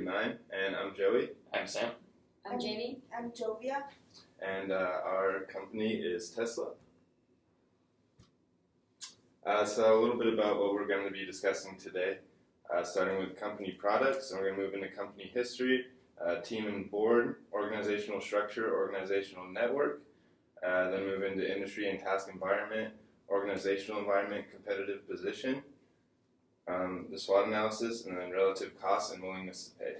9, and I'm Joey. I'm Sam. I'm JANY. I'm JOVIA. And our company is Tesla. So a little bit about what we're going to be discussing today, starting with company products, and we're going to move into company history, team and board, organizational structure, organizational network, then move into industry and task environment, organizational environment, competitive position, the SWOT analysis, and then relative cost and willingness to pay.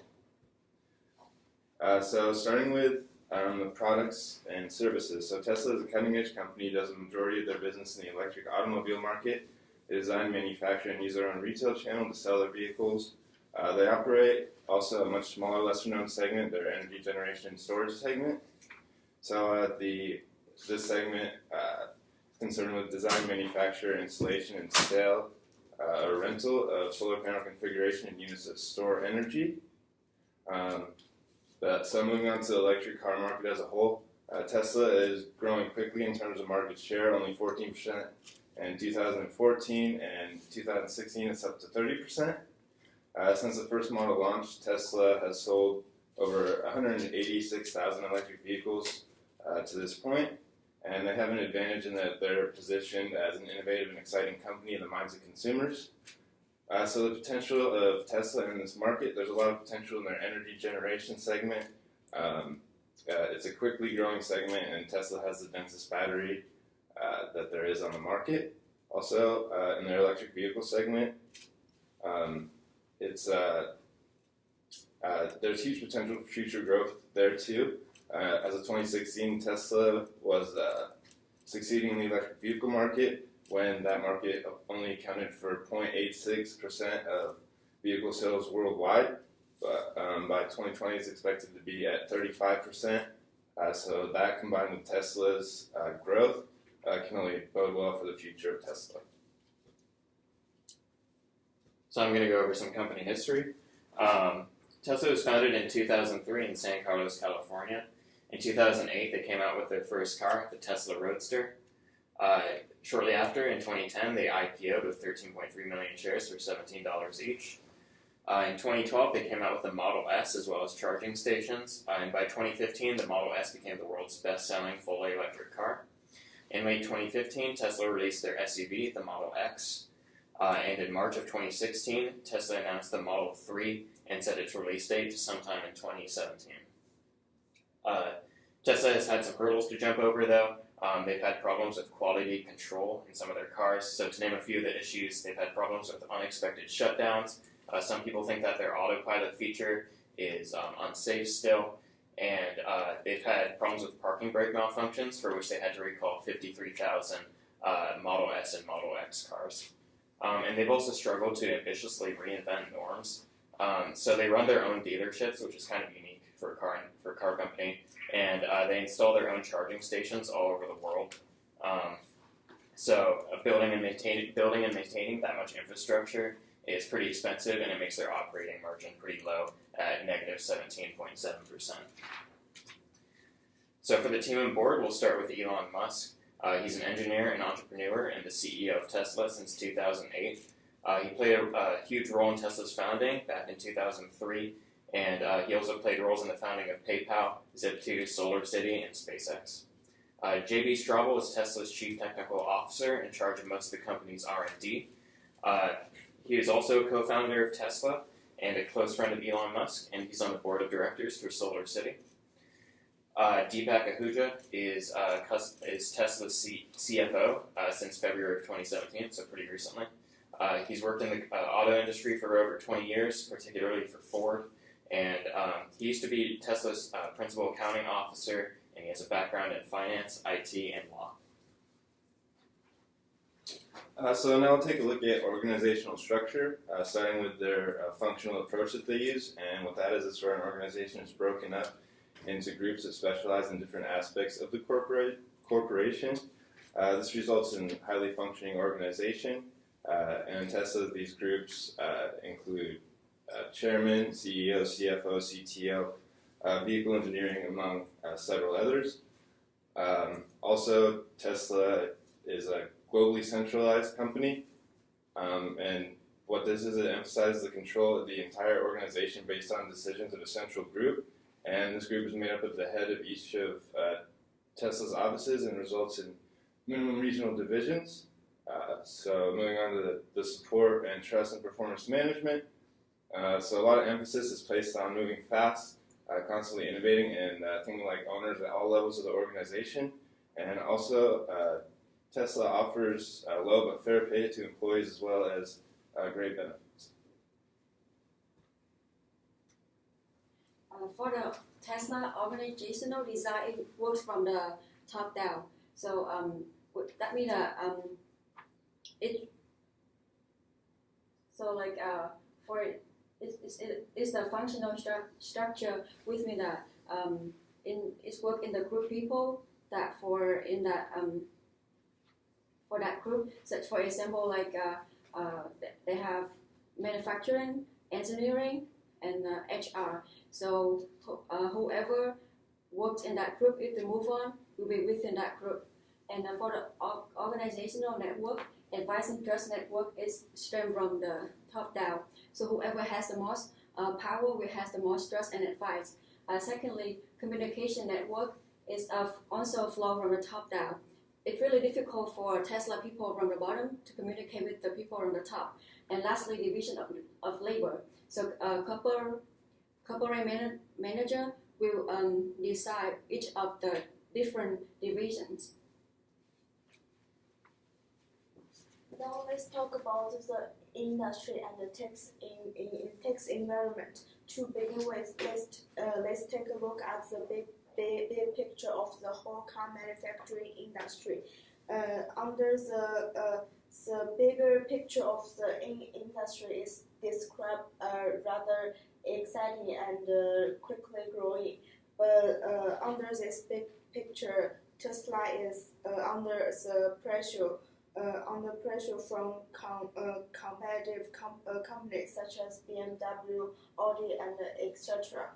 So starting with the products and services. So Tesla is a cutting-edge company, does the majority of their business in the electric automobile market. They design, manufacture, and use their own retail channel to sell their vehicles. They operate also a much smaller, lesser-known segment, their energy generation and storage segment. So this segment is concerned with design, manufacture, installation, and sale, or rental of solar panel configuration and units that store energy. So moving on to the electric car market as a whole, Tesla is growing quickly in terms of market share, only 14% in 2014, and 2016 it's up to 30%. Since the first model launched, Tesla has sold over 186,000 electric vehicles to this point, and they have an advantage in that they're positioned as an innovative and exciting company in the minds of consumers. So the potential of Tesla in this market, there's a lot of potential in their energy generation segment. It's a quickly growing segment, and Tesla has the densest battery that there is on the market. Also, in their electric vehicle segment, there's huge potential for future growth there too. As of 2016, Tesla was succeeding in the electric vehicle market, when that market only accounted for 0.86% of vehicle sales worldwide. But by 2020, it's expected to be at 35%. So that, combined with Tesla's growth, can only bode well for the future of Tesla. So I'm going to go over some company history. Tesla was founded in 2003 in San Carlos, California. In 2008, they came out with their first car, the Tesla Roadster. Shortly after, in 2010, they IPO'd with 13.3 million shares for $17 each. In 2012, they came out with the Model S as well as charging stations. And by 2015, the Model S became the world's best-selling fully electric car. In late 2015, Tesla released their SUV, the Model X. And in March of 2016, Tesla announced the Model 3 and set its release date to sometime in 2017. Tesla has had some hurdles to jump over, though. They've had problems with quality control in some of their cars. So to name a few of the issues, they've had problems with unexpected shutdowns. Some people think that their autopilot feature is unsafe still. And they've had problems with parking brake malfunctions, for which they had to recall 53,000 Model S and Model X cars. And they've also struggled to ambitiously reinvent norms. So they run their own dealerships, which is kind of unique for a car company. And they install their own charging stations all over the world. So building and maintaining that much infrastructure is pretty expensive, and it makes their operating margin pretty low at negative 17.7%. So for the team and board, we'll start with Elon Musk. He's an engineer and entrepreneur and the CEO of Tesla since 2008. He played a huge role in Tesla's founding back in 2003. And he also played roles in the founding of PayPal, Zip2, SolarCity, and SpaceX. J.B. Straubel is Tesla's chief technical officer in charge of most of the company's R&D. He is also a co-founder of Tesla and a close friend of Elon Musk, and he's on the board of directors for SolarCity. Deepak Ahuja is Tesla's CFO since February of 2017, so pretty recently. He's worked in the auto industry for over 20 years, particularly for Ford. And he used to be Tesla's principal accounting officer, and he has a background in finance, IT, and law. So now we'll take a look at organizational structure, starting with their functional approach that they use. And what that is, it's where an organization is broken up into groups that specialize in different aspects of the corporation. This results in a highly functioning organization. And in Tesla, these groups include chairman, CEO, CFO, CTO, vehicle engineering, among several others. Also, Tesla is a globally centralized company, and What this is, it emphasizes the control of the entire organization based on decisions of a central group, and this group is made up of the head of each of Tesla's offices and results in minimum regional divisions. So moving on to the support and trust and performance management. So a lot of emphasis is placed on moving fast, constantly innovating, and thinking like owners at all levels of the organization. And also, Tesla offers low but fair pay to employees as well as great benefits. For the Tesla organizational design, it works from the top down. So that means that it's the functional structure, which means that it's work in the group people that for that group. Such for example, they have manufacturing, engineering, and HR. So whoever works in that group, if they move on, will be within that group. And for the organizational network, advice and trust network is stemmed from the top down. So whoever has the most power will have the most trust and advice. Secondly, communication network is also flow from the top down. It's really difficult for Tesla people from the bottom to communicate with the people from the top. And lastly, division of labor. So corporate manager will decide each of the different divisions. Now let's talk about the industry and the tax environment. To begin with, let's take a look at the big picture of the whole car manufacturing industry. Under the bigger picture of the industry is described rather exciting and quickly growing. But under this big picture, Tesla is under the pressure. Under pressure from competitive companies such as BMW, Audi, and etc.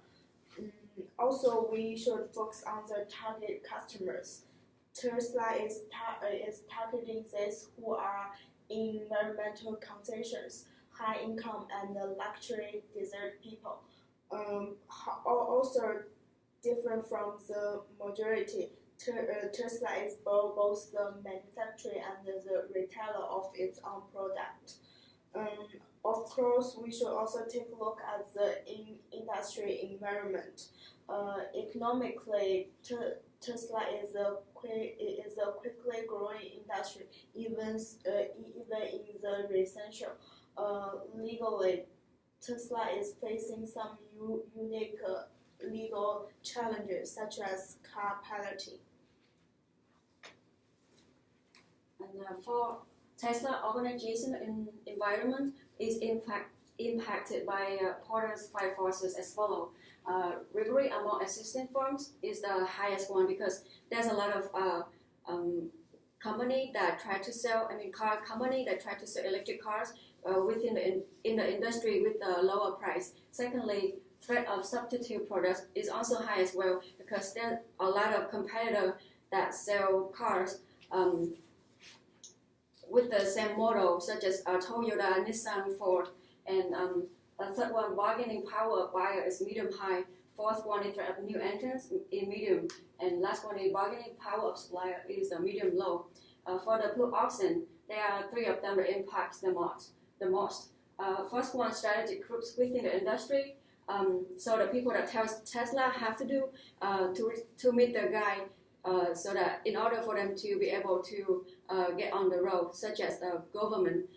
Also, we should focus on the target customers. Tesla is targeting those who are environmental conscious, high income, and luxury desert people. Also different from the majority. Tesla is both the manufacturer and the retailer of its own product. Of course, we should also take a look at the industry environment. Economically, Tesla is a quickly growing industry, even in the recession. Legally, Tesla is facing some unique legal challenges such as car piloting. And for Tesla organization environment is impacted by Porter's 5 forces as follows. Rivalry among existing firms is the highest one because there's a lot of company that try to sell. Car company that try to sell electric cars within in the industry with a lower price. Secondly, threat of substitute products is also high as well because there are a lot of competitors that sell cars with the same model, such as Toyota, Nissan, Ford, and a third one, bargaining power of buyer is medium-high. Fourth one is threat of new entrants in medium, and last one is bargaining power of supplier is medium-low. For the blue ocean, there are 3 of them that impact the most. First one, strategic groups within the industry. So the people that Tesla have to do to meet the guide, so that in order for them to be able to get on the road, such as the government.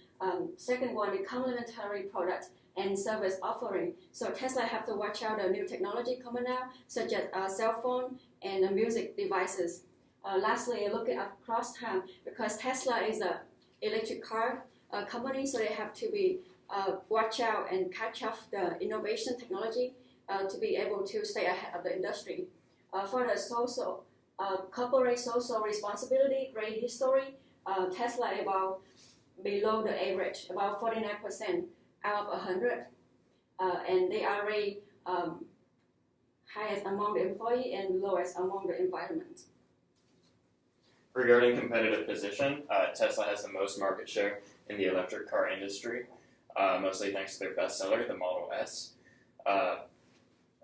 Second one, the complementary products and service offering. So Tesla have to watch out the new technology coming out, such as cell phone and music devices. Lastly, looking across time, because Tesla is an electric car company, so they have to be watch out and catch up the innovation technology to be able to stay ahead of the industry. For the social, corporate social responsibility, great history, Tesla about below the average, about 49% out of 100, and they are rated highest among the employee and lowest among the environment. Regarding competitive position, Tesla has the most market share in the electric car industry. mostly thanks to their bestseller, the Model S.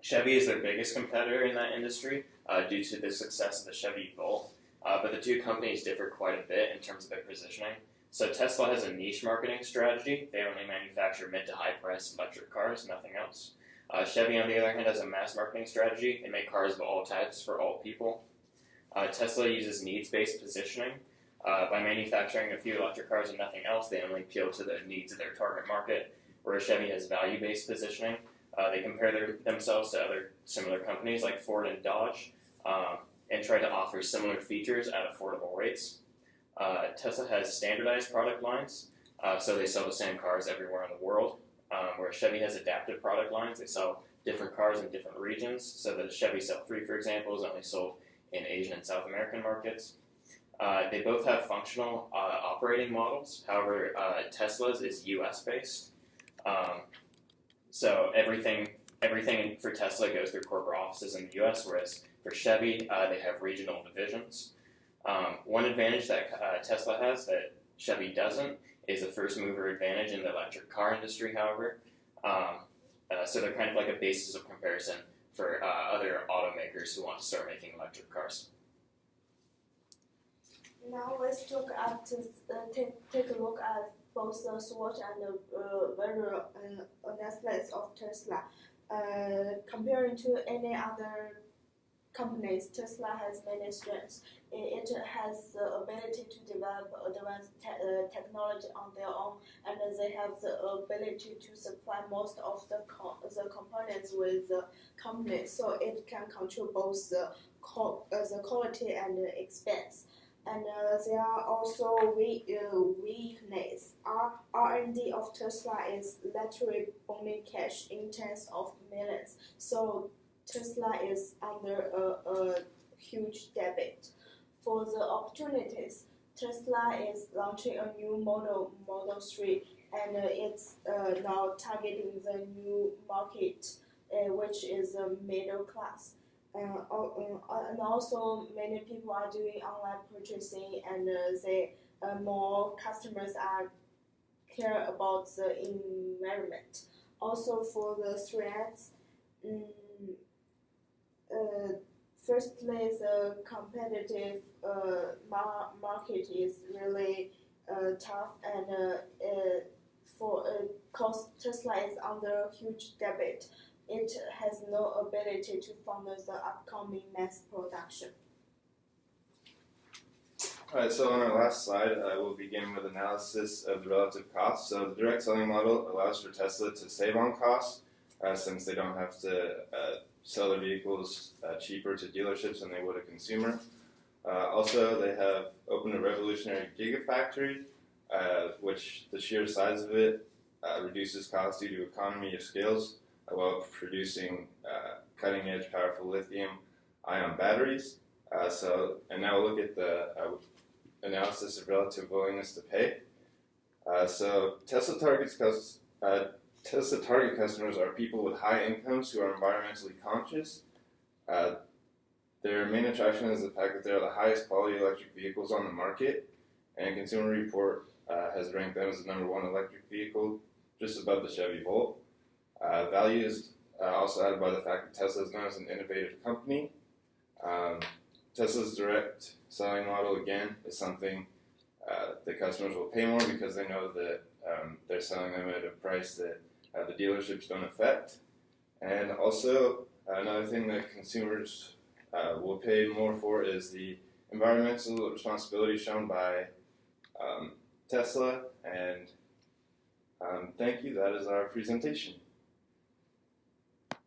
Chevy is their biggest competitor in that industry due to the success of the Chevy Volt, but the two companies differ quite a bit in terms of their positioning. So Tesla has a niche marketing strategy. They only manufacture mid to high price electric cars, nothing else. Chevy, on the other hand, has a mass marketing strategy. They make cars of all types for all people. Tesla uses needs-based positioning. By manufacturing a few electric cars and nothing else, they only appeal to the needs of their target market, whereas Chevy has value-based positioning. They compare themselves to other similar companies like Ford and Dodge and try to offer similar features at affordable rates. Tesla has standardized product lines, so they sell the same cars everywhere in the world, whereas Chevy has adaptive product lines. They sell different cars in different regions, so the Chevy Cell 3, for example, is only sold in Asian and South American markets. They both have functional operating models. However, Tesla's is US-based. So everything for Tesla goes through corporate offices in the US, whereas for Chevy, they have regional divisions. One advantage that Tesla has that Chevy doesn't is a first mover advantage in the electric car industry, however. So they're kind of like a basis of comparison for other automakers who want to start making electric cars. Now let's look at take a look at both the SWOT and the value analysis of Tesla. Comparing to any other companies, Tesla has many strengths. It has the ability to develop advanced technology on their own, and they have the ability to supply most of the components with the company, so it can control both the quality and the expense. And there are also weakness. R&D of Tesla is literally burning cash in tens of millions. So Tesla is under a huge debt. For the opportunities, Tesla is launching a new Model 3, and it's now targeting the new market, which is the middle class. And also many people are doing online purchasing, and more customers are care about the environment. Also for the threats, firstly, the competitive market is really tough, and because Tesla is under huge debt, it has no ability to fund the upcoming mass production. Alright, so on our last slide, we'll begin with analysis of the relative costs. So the direct selling model allows for Tesla to save on costs, since they don't have to sell their vehicles cheaper to dealerships than they would a consumer. Also, they have opened a revolutionary gigafactory, which the sheer size of it reduces costs due to economy of scales, while producing cutting-edge, powerful lithium-ion batteries. And now we'll look at the analysis of relative willingness to pay. So Tesla target customers are people with high incomes who are environmentally conscious. Their main attraction is the fact that they are the highest quality electric vehicles on the market, and Consumer Report has ranked them as the #1 electric vehicle, just above the Chevy Volt. Value is also added by the fact that Tesla is known as an innovative company. Tesla's direct selling model, again, is something the customers will pay more because they know that they're selling them at a price that the dealerships don't affect. And also, another thing that consumers will pay more for is the environmental responsibility shown by Tesla. And thank you. That is our presentation.